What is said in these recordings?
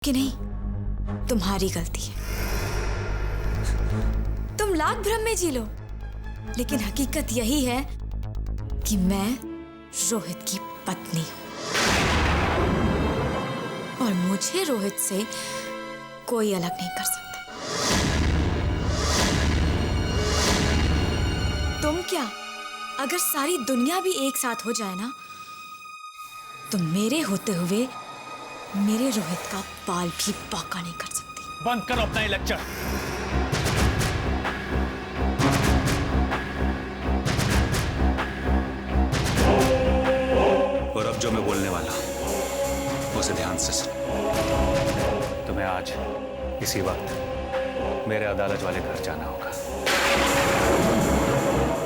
कि नहीं, तुम्हारी गलती है। तुम लाख भ्रम में जी लो, लेकिन हकीकत यही है कि मैं रोहित की पत्नी हूं और मुझे रोहित से कोई अलग नहीं कर सकता। तुम क्या, अगर सारी दुनिया भी एक साथ हो जाए ना, तो मेरे होते हुए मेरे रोहित का बाल भी बांका नहीं कर सकती। बंद करो अपना ये लेक्चर। और अब जो मैं बोलने वाला हूं उसे ध्यान से सुनो। तुम्हें आज इसी वक्त मेरे अदालत वाले घर जाना होगा।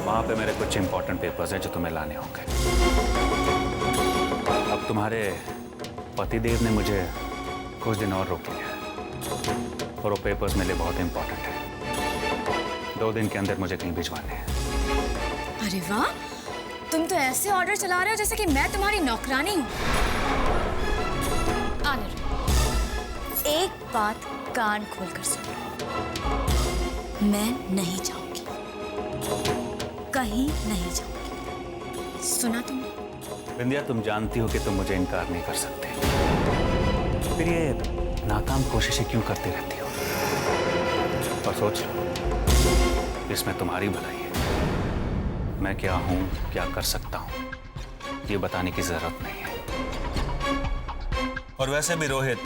वहां पे मेरे कुछ इंपॉर्टेंट पेपर्स हैं जो तुम्हें लाने होंगे। अब तुम्हारे पतिदेव ने मुझे कुछ दिन और रोक लिया और वो पेपर्स मेरे लिए बहुत इंपॉर्टेंट है। 2 दिन के अंदर मुझे कहीं भिजवाने हैं। अरे वाह, तुम तो ऐसे ऑर्डर चला रहे हो जैसे कि मैं तुम्हारी नौकरानी हूं। आने रहो, एक बात कान खोलकर सुन लो, मैं नहीं जाऊंगी, कहीं नहीं जाऊंगी। सुना तुमने? बिंदिया, तुम जानती हो कि तुम मुझे इनकार नहीं कर सकते, फिर ये नाकाम कोशिशें क्यों करती रहती हो? और सोच लो, इसमें तुम्हारी भलाई है। मैं क्या हूं, क्या कर सकता हूं, ये बताने की जरूरत नहीं है। और वैसे भी रोहित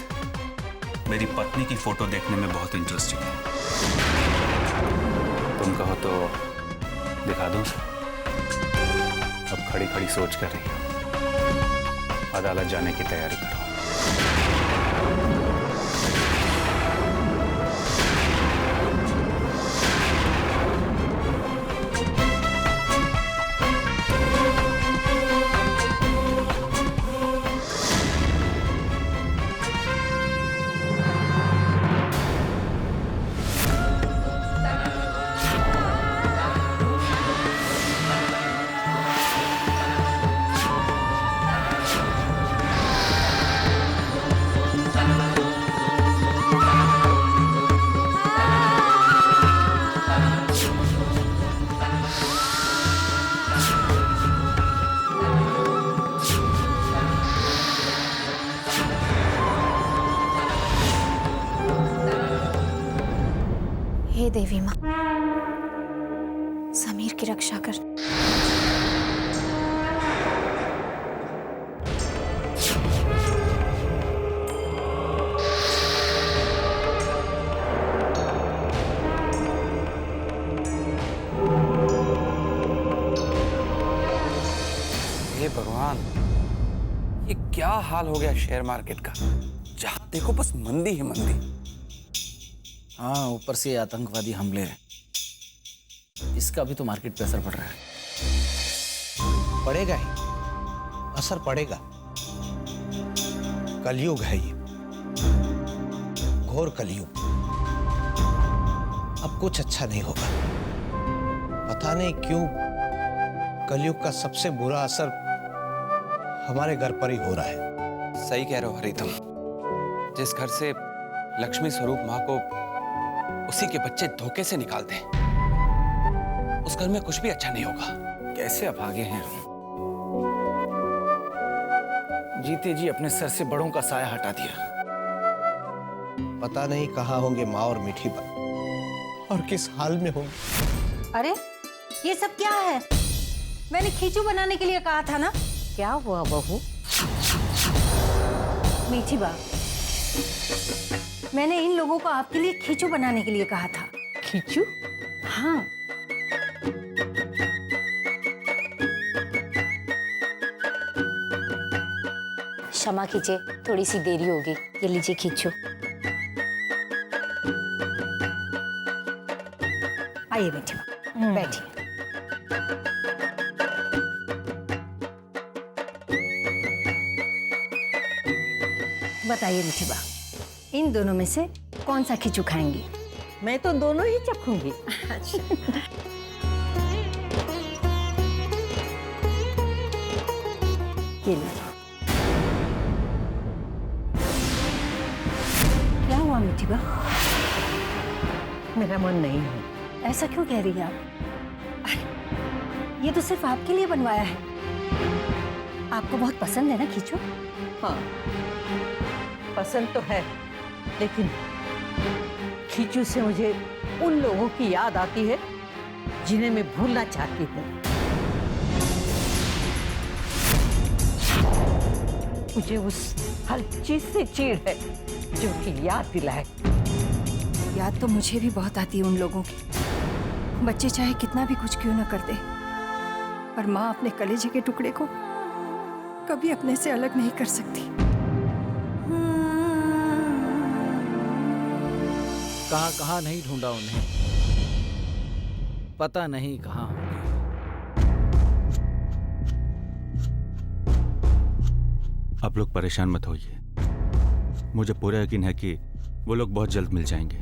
मेरी पत्नी की फोटो देखने में बहुत इंटरेस्टिंग है। तुम कहो तो दिखा दूं? अब खड़ी खड़ी सोच कर रही हो, अदालत जाने की तैयारी करो। हे देवी माँ, समीर की रक्षा कर। हे भगवान, ये क्या हाल हो गया शेयर मार्केट का। जहां देखो बस मंदी ही मंदी। हाँ, ऊपर से आतंकवादी हमले हैं, इसका भी तो मार्केट पे असर पड़ रहा है। पड़ेगा ही, असर पड़ेगा। कलयुग है ये, घोर कलयुग। अब कुछ अच्छा नहीं होगा। पता नहीं क्यों कलयुग का सबसे बुरा असर हमारे घर पर ही हो रहा है। सही कह रहे हो हरि तुम। जिस घर से लक्ष्मी स्वरूप माँ को उसी के बच्चे धोखे से निकालते हैं, उस घर में कुछ भी अच्छा नहीं होगा। कैसे अभागे हैं हम। जीते जी अपने सर से बड़ों का साया हटा दिया। पता नहीं कहाँ होंगे माँ और मीठी बा, और किस हाल में होंगे। अरे ये सब क्या है? मैंने खींचू बनाने के लिए कहा था ना। क्या हुआ बहू? मीठी बा, मैंने इन लोगों को आपके लिए खींचू बनाने के लिए कहा था। खींचू? हाँ। क्षमा कीजिए, थोड़ी सी देरी होगी। ये लीजिए खींचो। आइए मीठी बा, बैठिए। बताइए मीठी बा, इन दोनों में से कौन सा खिचू खाएंगी? मैं तो दोनों ही चखूंगी। ये लीजिए। हुआ मिठीबा? मेरा मन नहीं है। ऐसा क्यों कह रही है आप? अरे, ये तो सिर्फ आपके लिए बनवाया है। आपको बहुत पसंद है ना खींचो? हाँ, पसंद तो है, लेकिन खींचू से मुझे उन लोगों की याद आती है जिन्हें मैं भूलना चाहती हूँ। मुझे उस हर चीज से चिढ़ है जो कि याद दिलाए। याद तो मुझे भी बहुत आती है उन लोगों की। बच्चे चाहे कितना भी कुछ क्यों ना कर दे, पर माँ अपने कलेजे के टुकड़े को कभी अपने से अलग नहीं कर सकती। कहाँ कहाँ नहीं ढूंढा उन्हें, पता नहीं कहाँ होंगे। आप लोग परेशान मत होइए, मुझे पूरा यकीन है कि वो लोग बहुत जल्द मिल जाएंगे,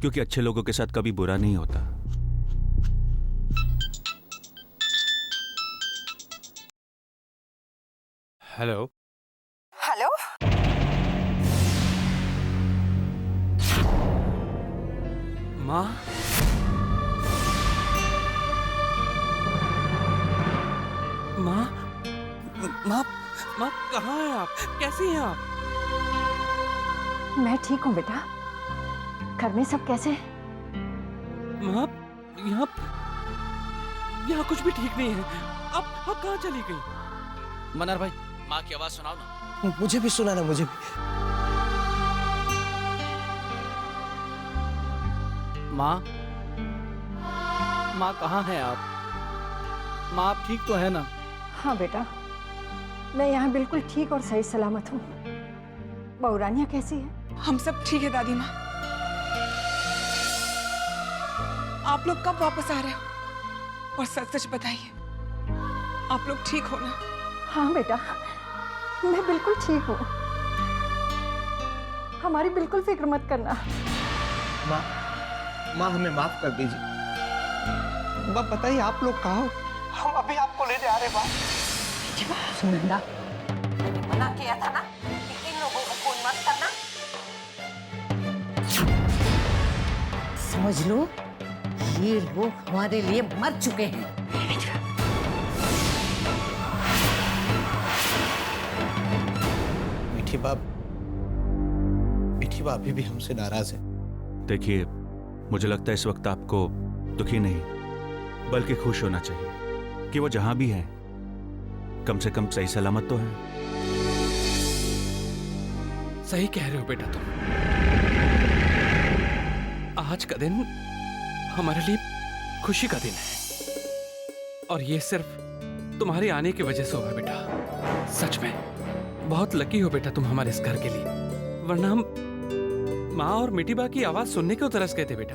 क्योंकि अच्छे लोगों के साथ कभी बुरा नहीं होता। हेलो। हेलो, माँ? माँ? माँ? माँ कहाँ हैं आप? कैसी हैं आप? मैं ठीक हूँ बेटा। घर में सब कैसे हैं? माँ, यहाँ कुछ भी ठीक नहीं है। आप कहाँ चली गई? मनर भाई, माँ की आवाज सुनाओ ना। मुझे भी सुना ना, मुझे भी। माँ, माँ कहाँ हैं आप? माँ आप ठीक तो है ना? हाँ बेटा, मैं यहाँ बिल्कुल ठीक और सही सलामत हूँ। बहुरानिया कैसी है? हम सब ठीक है दादी माँ। आप लोग कब वापस आ रहे हो? और सच सच बताइए, आप लोग ठीक हो ना? हाँ बेटा, मैं बिल्कुल ठीक हूँ। हमारी बिल्कुल फिक्र मत करना। माँ हमें माफ कर दीजिए। माँ बताइए आप लोग कहाँ हो? हम अभी आपको लेने आ रहे हैं। सुनंदा, मैंने मना किया था ना कि इन लोगों को फोन मत करना। समझ लो, ये लोग हमारे लिए मर चुके हैं। मीठी बाप अभी भी हमसे नाराज है। देखिए, मुझे लगता है इस वक्त आपको दुखी नहीं बल्कि खुश होना चाहिए कि वो जहां भी हैं कम से कम सही सलामत तो है। सही कह रहे हो बेटा तुम। आज का दिन हमारे लिए खुशी का दिन है, और ये सिर्फ तुम्हारे आने की वजह से हुआ बेटा। सच में बहुत लकी हो बेटा तुम हमारे इस घर के लिए, वरना हम माँ और मिठीबा की आवाज सुनने को तरस गए थे बेटा।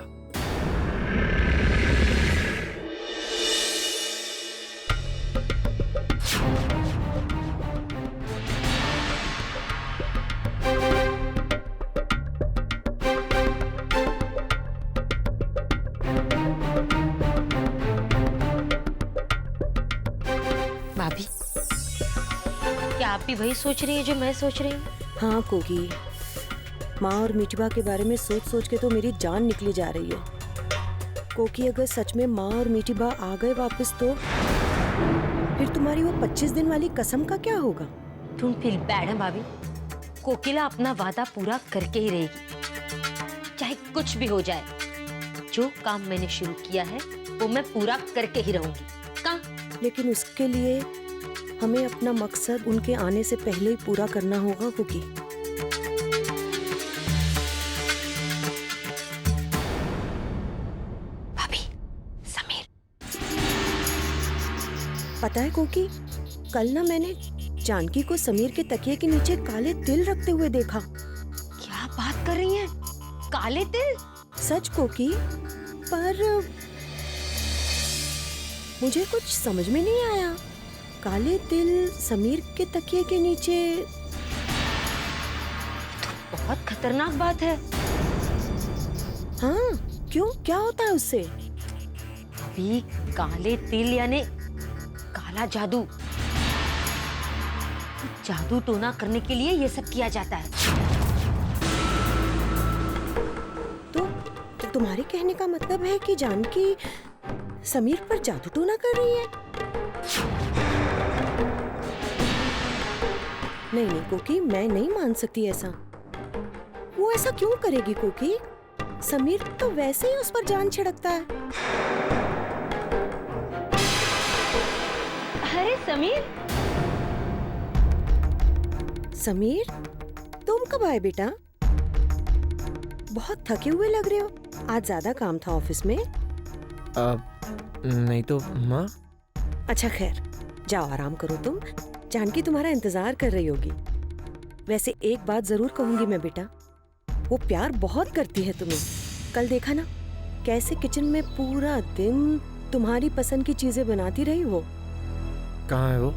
भाभी, क्या आप भी वही सोच रही है जो मैं सोच रही हूँ? हाँ कोकी, माँ और मिठीबा के बारे में सोच सोच के तो मेरी जान निकली जा रही है। कोकी, अगर सच में माँ और मिठीबा आ गए वापस तो फिर तुम्हारी वो 25 दिन वाली कसम का क्या होगा? तुम फील बैड है भाभी। कोकिला अपना वादा पूरा करके ही रहेगी, चाहे कुछ भी हो जाए। जो काम मैंने शुरू किया है वो मैं पूरा करके ही रहूंगी। कहाँ? लेकिन उसके लिए हमें अपना मकसद उनके आने से पहले ही पूरा करना होगा कोकी। भाभी, समीर। पता है कोकी, कल ना मैंने जानकी को समीर के तकिए के नीचे काले तिल रखते हुए देखा। क्या बात कर रही हैं? काले तिल? सच कोकी, पर मुझे कुछ समझ में नहीं आया। काले तिल समीर के तकिए के नीचे। तो बहुत खतरनाक बात है। हाँ, क्यों? क्या होता है उससे? अभी काले तिल यानी काला जादू। जादू टोना करने के लिए ये सब किया जाता है। तुम्हारे कहने का मतलब है कि जानकी समीर पर जादू टोना कर रही है? नहीं नहीं कोकी, मैं नहीं मान सकती ऐसा। वो ऐसा क्यों करेगी कोकी? समीर तो वैसे ही उस पर जान छिड़कता है। अरे समीर, समीर तुम कब आए बेटा? बहुत थके हुए लग रहे हो। आज ज्यादा काम था ऑफिस में? नहीं तो माँ। अच्छा खैर, जाओ आराम करो तुम। जानकी तुम्हारा इंतजार कर रही होगी। वैसे एक बात जरूर कहूंगी मैं बेटा, वो प्यार बहुत करती है तुम्हें। कल देखा ना कैसे किचन में पूरा दिन तुम्हारी पसंद की चीजें बनाती रही वो। कहाँ है वो?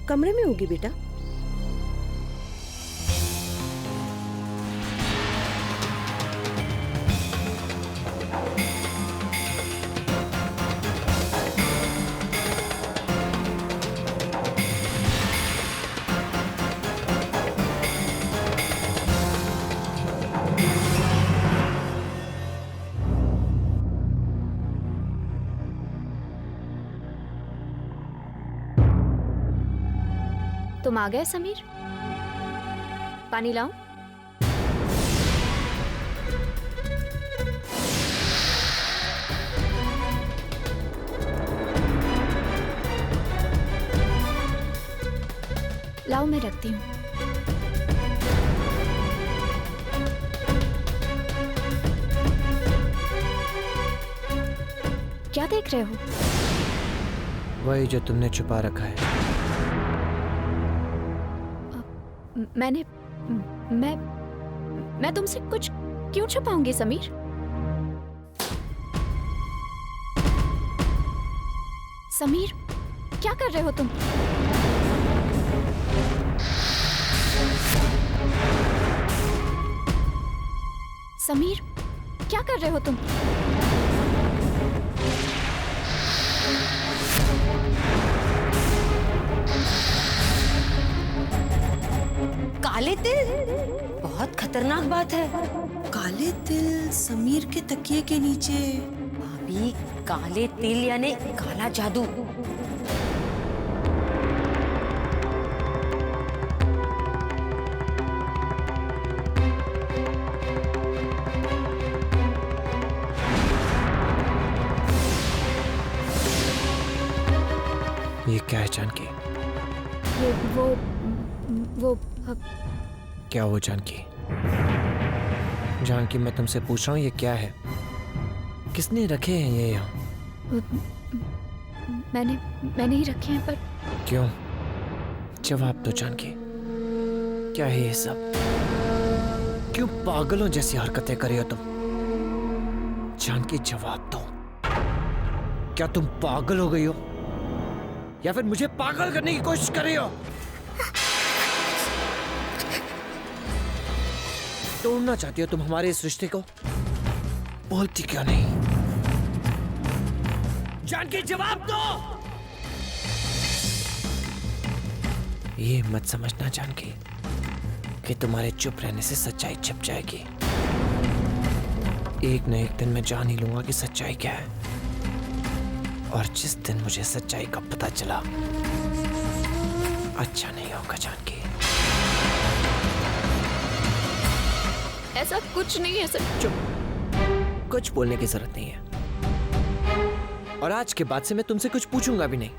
कमरे में होगी बेटा। तुम आ गए समीर? पानी लाऊं? लाओ, मैं रखती हूँ। क्या देख रहे हो? वही जो तुमने छुपा रखा है। मैं तुमसे कुछ क्यों छुपाऊंगी समीर? समीर, क्या कर रहे हो तुम? समीर, क्या कर रहे हो तुम? काले तिल? बहुत खतरनाक बात है। काले तिल समीर के तकिए के नीचे? भाभी, काले तिल यानी काला जादू। ये क्या है जानकी? ये वो क्या वो जानकी? जानकी, मैं तुमसे पूछ रहा हूँ ये क्या है? किसने रखे हैं ये यहाँ? मैंने ही रखे हैं। पर क्यों? जवाब दो जानकी, क्या है ये सब? क्यों पागलों जैसी हरकतें कर रही हो तुम? जानकी जवाब दो, क्या तुम पागल हो गई हो या फिर मुझे पागल करने की कोशिश कर रही हो? तोड़ना चाहती हो तुम हमारे इस रिश्ते को? बोलती क्यों नहीं? जानकी जवाब दो। ये मत समझना जानकी कि तुम्हारे चुप रहने से सच्चाई छिप जाएगी। एक न एक दिन मैं जान ही लूंगा कि सच्चाई क्या है। और जिस दिन मुझे सच्चाई का पता चला, अच्छा नहीं होगा जानकी। ऐसा कुछ नहीं है सर। चुप, कुछ बोलने की जरूरत नहीं है। और आज के बाद से मैं तुमसे कुछ पूछूंगा भी नहीं।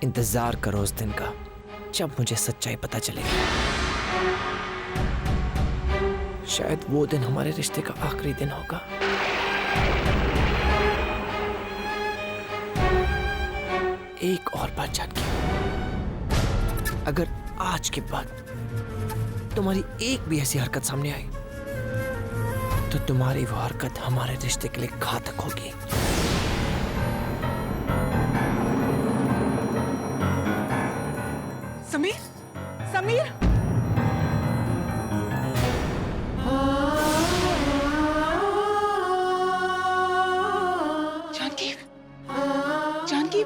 इंतजार करो उस दिन का जब मुझे सच्चाई पता चलेगी। शायद वो दिन हमारे रिश्ते का आखिरी दिन होगा। एक और बात जानकी, अगर आज के बाद तुम्हारी एक भी ऐसी हरकत सामने आई तो तुम्हारी वो हरकत हमारे रिश्ते के लिए घातक होगी। समीर, समीर, जानकी, जानकी,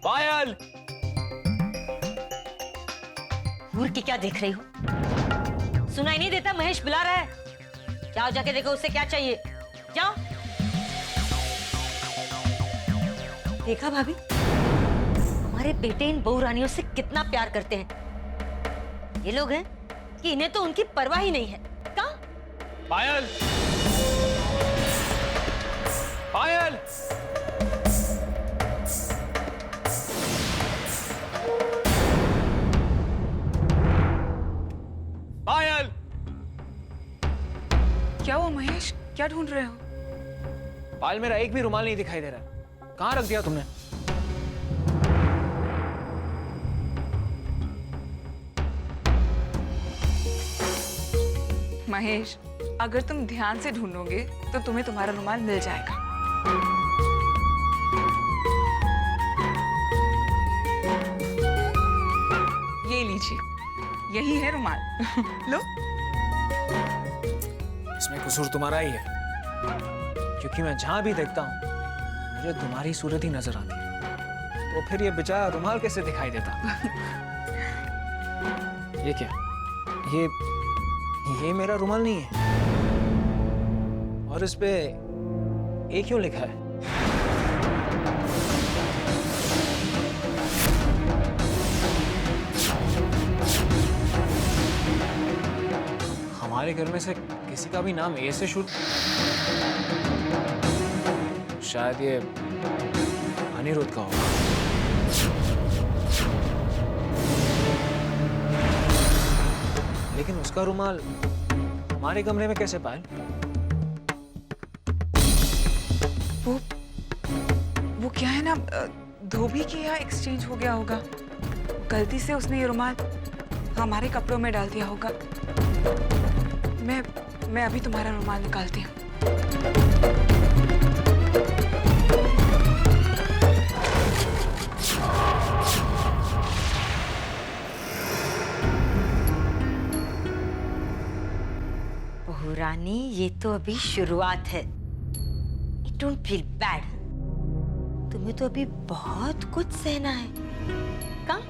पायल! घूर के क्या देख रही हो? सुनाई नहीं देता? महेश बुला रहा है। जाओ जाके देखो उससे क्या चाहिए। जाओ। देखा भाभी, हमारे बेटे इन बहू रानियों से कितना प्यार करते हैं। ये लोग हैं कि इन्हें तो उनकी परवाह ही नहीं है। कहाँ? पायल! पायल! पायल! क्या हुआ महेश, क्या ढूंढ रहे हो? पायल, मेरा एक भी रुमाल नहीं दिखाई दे रहा। कहाँ रख दिया तुमने? महेश, अगर तुम ध्यान से ढूंढोगे तो तुम्हें तुम्हारा रुमाल मिल जाएगा। ये लीजिए, यही है रुमाल। लो। इसमें कसूर तुम्हारा ही है, क्योंकि मैं जहां भी देखता हूँ मुझे तुम्हारी सूरत ही नजर आती है। तो फिर ये बेचारा रुमाल कैसे दिखाई देता? ये क्या? ये मेरा रुमाल नहीं है। और इस पे ए क्यों लिखा है? हमारे घर में से किसी का भी नाम ए से शुरू? शायद ये अनिरुद्ध का होगा। लेकिन उसका रुमाल हमारे कमरे में कैसे पायल? वो क्या है ना, धोबी के यहाँ एक्सचेंज हो गया होगा। गलती से उसने ये रुमाल हमारे कपड़ों में डाल दिया होगा। मैं अभी तुम्हारा रुमाल निकालती हूँ। बहू रानी, ये तो अभी शुरुआत है। Don't feel bad. तुम्हें तो अभी बहुत कुछ सहना है। कहाँ?